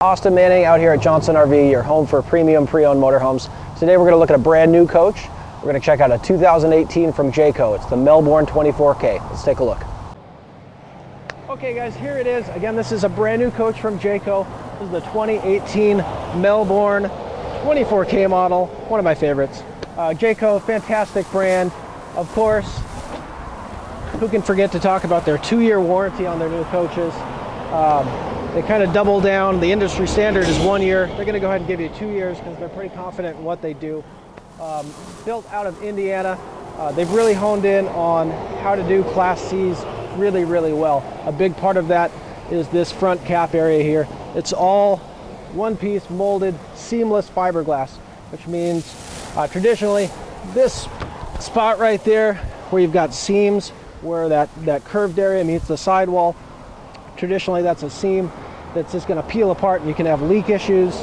Austin Manning out here at Johnson RV, your home for premium pre-owned motorhomes. Today we're going to look at a brand new coach. We're going to check out a 2018 from Jayco. It's the Melbourne 24K. Let's take a look. Okay guys, here it is. Again, this is a brand new coach from Jayco. This is the 2018 Melbourne 24K model. One of my favorites. Jayco, fantastic brand. Of course, who can forget to talk about their 2-year warranty on their new coaches? They kind of double down. The industry standard is 1 year. They're going to go ahead and give you 2 years because they're pretty confident in what they do. Built out of Indiana. They've really honed in on how to do Class C's really, really well. A big part of that is this front cap area here. It's all one-piece molded seamless fiberglass, which means traditionally this spot right there where you've got seams where that curved area meets the sidewall, traditionally that's a seam that's just going to peel apart and you can have leak issues,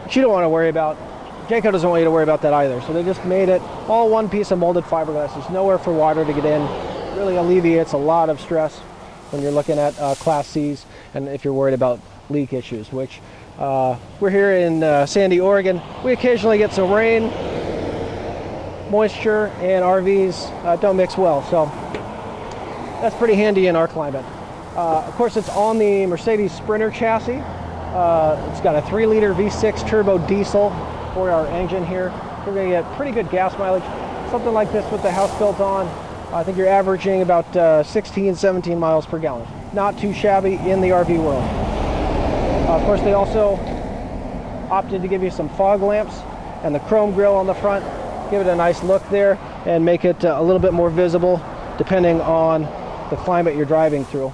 which you don't want to worry about. Jayco doesn't want you to worry about that either. So they just made it all one piece of molded fiberglass. There's nowhere for water to get in. Really alleviates a lot of stress when you're looking at Class C's and if you're worried about leak issues, which we're here in Sandy, Oregon. We occasionally get some rain, moisture, and RVs don't mix well. So that's pretty handy in our climate. Of course, it's on the Mercedes Sprinter chassis. It's got a 3-liter V6 turbo diesel 4-hour engine here. We're going to get pretty good gas mileage. Something like this with the house built on, I think you're averaging about 16, 17 miles per gallon. Not too shabby in the RV world. Of course, they also opted to give you some fog lamps and the chrome grille on the front. Give it a nice look there and make it a little bit more visible depending on the climate you're driving through.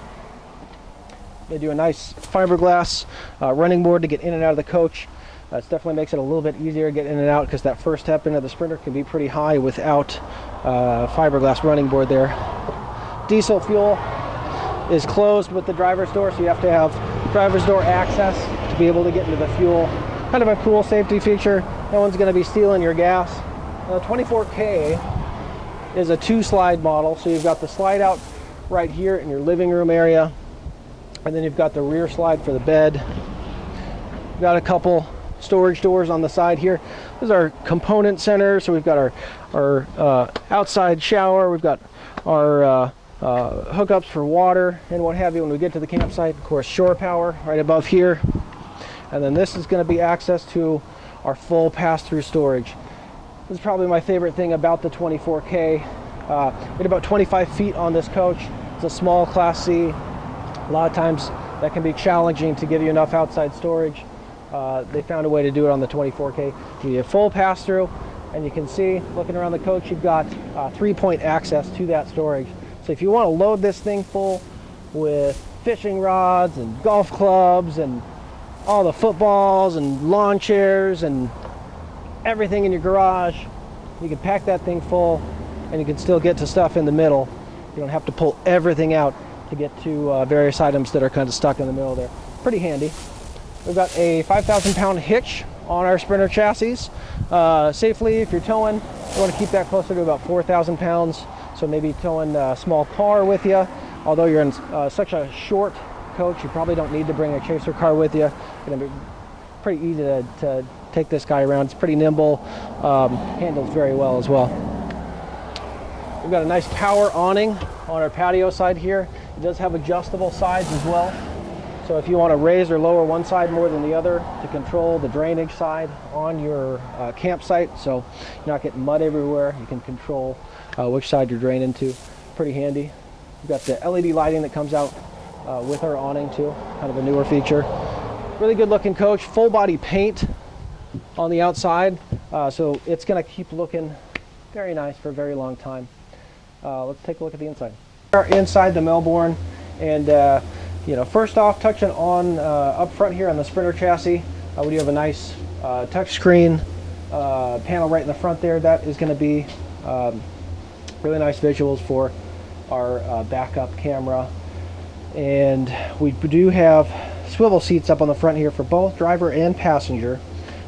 They do a nice fiberglass running board to get in and out of the coach. It definitely makes it a little bit easier to get in and out because that first step into the Sprinter can be pretty high without fiberglass running board there. Diesel fuel is closed with the driver's door, so you have to have driver's door access to be able to get into the fuel. Kind of a cool safety feature. No one's going to be stealing your gas. The 24K is a 2-slide model, so you've got the slide out right here in your living room area. And then you've got the rear slide for the bed. We've got a couple storage doors on the side here. This is our component center. So we've got our outside shower. We've got our hookups for water and what have you when we get to the campsite. Of course, shore power right above here. And then this is going to be access to our full pass-through storage. This is probably my favorite thing about the 24K. We get about 25 feet on this coach. It's a small Class C. A lot of times that can be challenging to give you enough outside storage. They found a way to do it on the 24K. You have full pass-through, and you can see, looking around the coach, you've got 3-point access to that storage. So if you want to load this thing full with fishing rods and golf clubs and all the footballs and lawn chairs and everything in your garage, you can pack that thing full, and you can still get to stuff in the middle. You don't have to pull everything out to get to various items that are kind of stuck in the middle there. Pretty handy. We've got a 5,000-pound hitch on our Sprinter chassis. Safely, if you're towing, you want to keep that closer to about 4,000 pounds. So maybe towing a small car with you. Although you're in such a short coach, you probably don't need to bring a chaser car with you. It's going to be pretty easy to take this guy around. It's pretty nimble, handles very well as well. We've got a nice power awning on our patio side here. It does have adjustable sides as well. So if you want to raise or lower one side more than the other to control the drainage side on your campsite, so you're not getting mud everywhere, you can control which side you're draining to. Pretty handy. We've got the LED lighting that comes out with our awning too, kind of a newer feature. Really good looking coach, full body paint on the outside, so it's going to keep looking very nice for a very long time. Let's take a look at the inside. We're inside the Melbourne, and first off, touching on up front here on the Sprinter chassis, we do have a nice touchscreen panel right in the front there. That is going to be really nice visuals for our backup camera. And we do have swivel seats up on the front here for both driver and passenger.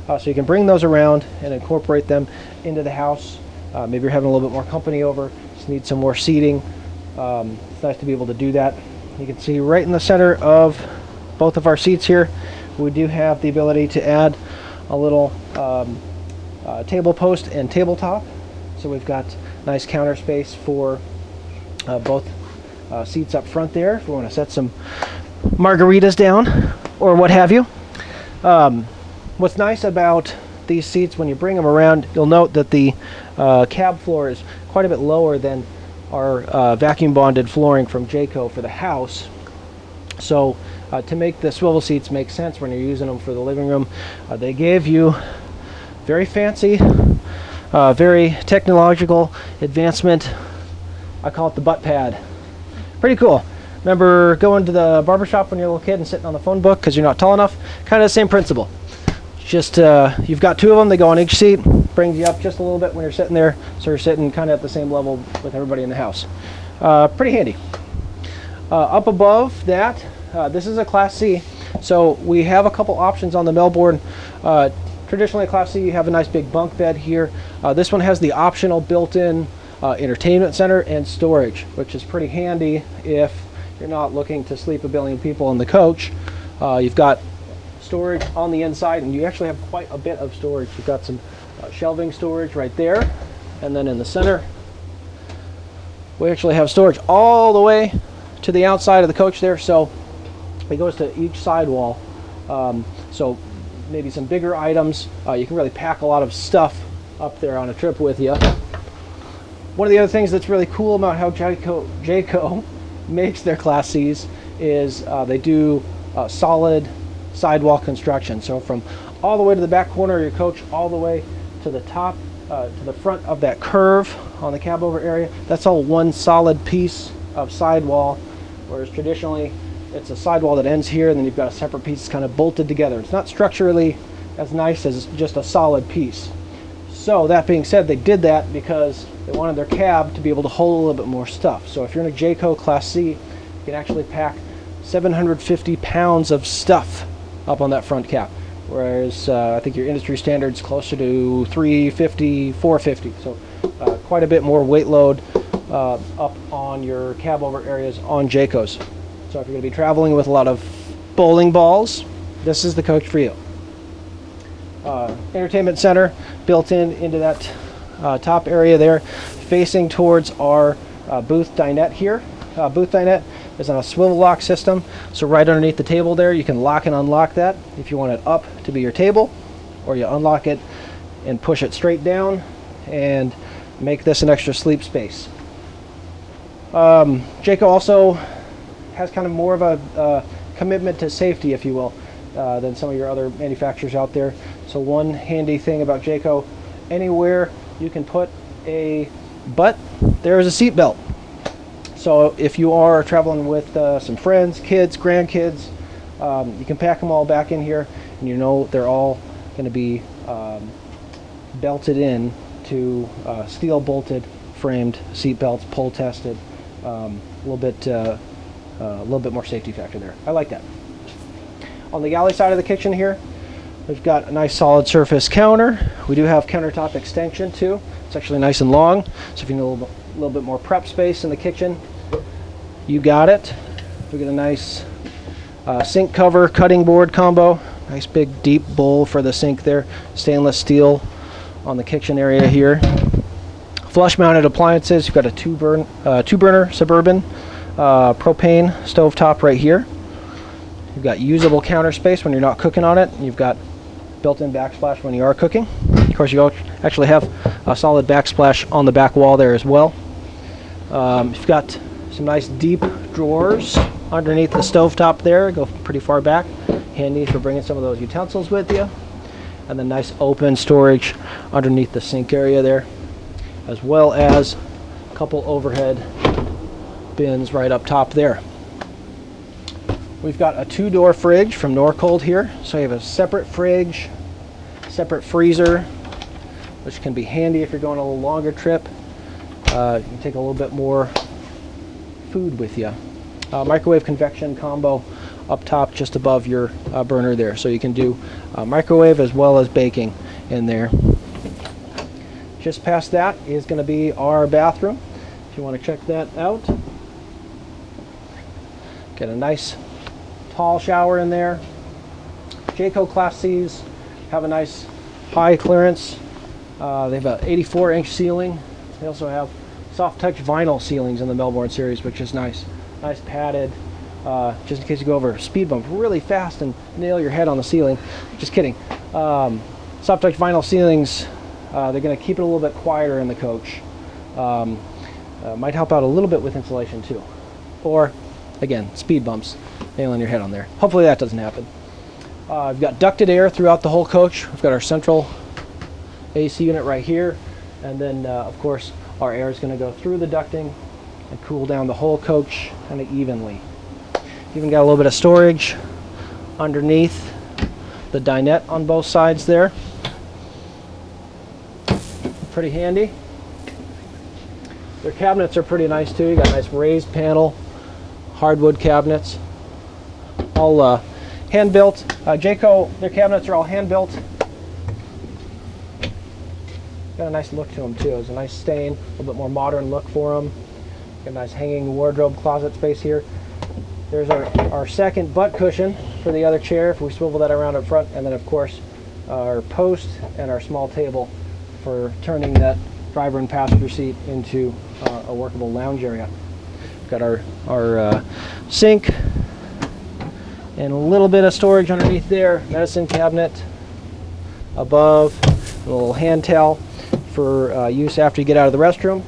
So you can bring those around and incorporate them into the house. Maybe you're having a little bit more company over, just need some more seating. It's nice to be able to do that. You can see right in the center of both of our seats here, we do have the ability to add a little table post and tabletop. So we've got nice counter space for both seats up front there if we want to set some margaritas down or what have you. What's nice about these seats, when you bring them around, you'll note that the cab floor is quite a bit lower than our vacuum bonded flooring from Jayco for the house. So to make the swivel seats make sense when you're using them for the living room, they gave you very fancy, very technological advancement. I call it the butt pad. Pretty cool. Remember going to the barbershop when you're a little kid and sitting on the phone book because you're not tall enough? Kind of the same principle. Just you've got two of them, they go on each seat, brings you up just a little bit when you're sitting there, so you're sitting kind of at the same level with everybody in the house. Pretty handy. Up above that, this is a Class C, so we have a couple options on the Melbourne. Traditionally a Class C, you have a nice big bunk bed here. This one has the optional built-in entertainment center and storage, which is pretty handy if you're not looking to sleep a billion people in the coach. You've got storage on the inside, and you actually have quite a bit of storage. You've got some shelving storage right there, and then in the center we actually have storage all the way to the outside of the coach there, so it goes to each sidewall. So maybe some bigger items, you can really pack a lot of stuff up there on a trip with you. One of the other things that's really cool about how Jayco makes their Class Cs is they do solid sidewall construction. So from all the way to the back corner of your coach, all the way to the top, to the front of that curve on the cab over area, that's all one solid piece of sidewall, whereas traditionally it's a sidewall that ends here and then you've got a separate piece kind of bolted together. It's not structurally as nice as just a solid piece. So that being said, they did that because they wanted their cab to be able to hold a little bit more stuff. So if you're in a Jayco Class C, you can actually pack 750 pounds of stuff up on that front cap, whereas I think your industry standard's closer to 350, 450. So quite a bit more weight load up on your cab over areas on Jaycos. So if you're going to be traveling with a lot of bowling balls, this is the coach for you. Entertainment center built into that top area there, facing towards our booth dinette here. Booth dinette is on a swivel lock system, so right underneath the table there you can lock and unlock that if you want it up to be your table, or you unlock it and push it straight down and make this an extra sleep space. Jayco also has kind of more of a commitment to safety, if you will, than some of your other manufacturers out there. So one handy thing about Jayco, anywhere you can put a butt, there is a seat belt. So if you are traveling with some friends, kids, grandkids, you can pack them all back in here, and you know they're all going to be belted in to steel bolted framed seat belts, pull tested, a little bit more safety factor there. I like that. On the galley side of the kitchen here, we've got a nice solid surface counter. We do have countertop extension too. It's actually nice and long, so if you need a little bit more prep space in the kitchen, you got it. We get a nice sink cover cutting board combo. Nice big deep bowl for the sink there. Stainless steel on the kitchen area here. Flush mounted appliances. You've got a two burner Suburban propane stovetop right here. You've got usable counter space when you're not cooking on it. You've got built-in backsplash when you are cooking. Of course, you actually have a solid backsplash on the back wall there as well. You've got some nice deep drawers underneath the stovetop there. Go pretty far back. Handy for bringing some of those utensils with you. And then nice open storage underneath the sink area there, as well as a couple overhead bins right up top there. We've got a 2-door fridge from Norcold here, so you have a separate fridge, separate freezer, which can be handy if you're going a little longer trip. You can take a little bit more food with you. Microwave convection combo up top just above your burner there, so you can do microwave as well as baking in there. Just past that is going to be our bathroom, if you want to check that out. Get a nice tall shower in there. Jayco Class Cs have a nice high clearance. They have an 84-inch ceiling. They also have soft touch vinyl ceilings in the Melbourne series, which is nice. Nice padded, just in case you go over a speed bump really fast and nail your head on the ceiling. Just kidding. Soft touch vinyl ceilings, they're going to keep it a little bit quieter in the coach. Might help out a little bit with insulation too. Or, again, speed bumps, nailing your head on there. Hopefully that doesn't happen. We've got ducted air throughout the whole coach. We've got our central AC unit right here. And then, of course, our air is going to go through the ducting and cool down the whole coach kind of evenly. Even got a little bit of storage underneath the dinette on both sides there. Pretty handy. Their cabinets are pretty nice too. You got a nice raised panel, hardwood cabinets, all hand built. Jayco, their cabinets are all hand built. Got a nice look to them too. It's a nice stain, a little bit more modern look for them. Got a nice hanging wardrobe closet space here. There's our second butt cushion for the other chair if we swivel that around up front, and then of course our post and our small table for turning that driver and passenger seat into a workable lounge area. Got our sink and a little bit of storage underneath there, medicine cabinet above, a little hand towel for use after you get out of the restroom.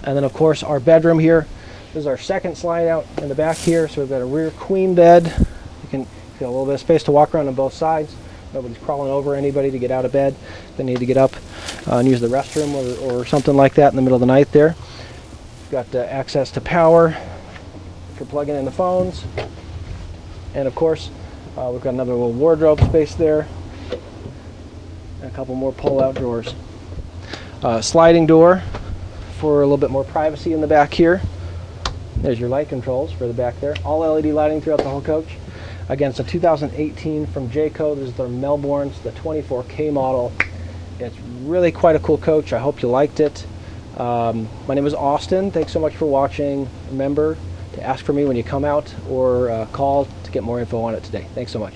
And then of course our bedroom here. This is our second slide out in the back here, so we've got a rear queen bed. You can feel a little bit of space to walk around on both sides. Nobody's crawling over anybody to get out of bed. They need to get up and use the restroom or something like that in the middle of the night there. Got access to power for plugging in the phones. And of course, we've got another little wardrobe space there. And a couple more pull-out drawers. Sliding door for a little bit more privacy in the back here. There's your light controls for the back there. All LED lighting throughout the whole coach. Again, it's a 2018 from Jayco. This is their Melbourne's, the 24K model. It's really quite a cool coach. I hope you liked it. My name is Austin. Thanks so much for watching. Remember to ask for me when you come out or call to get more info on it today. Thanks so much.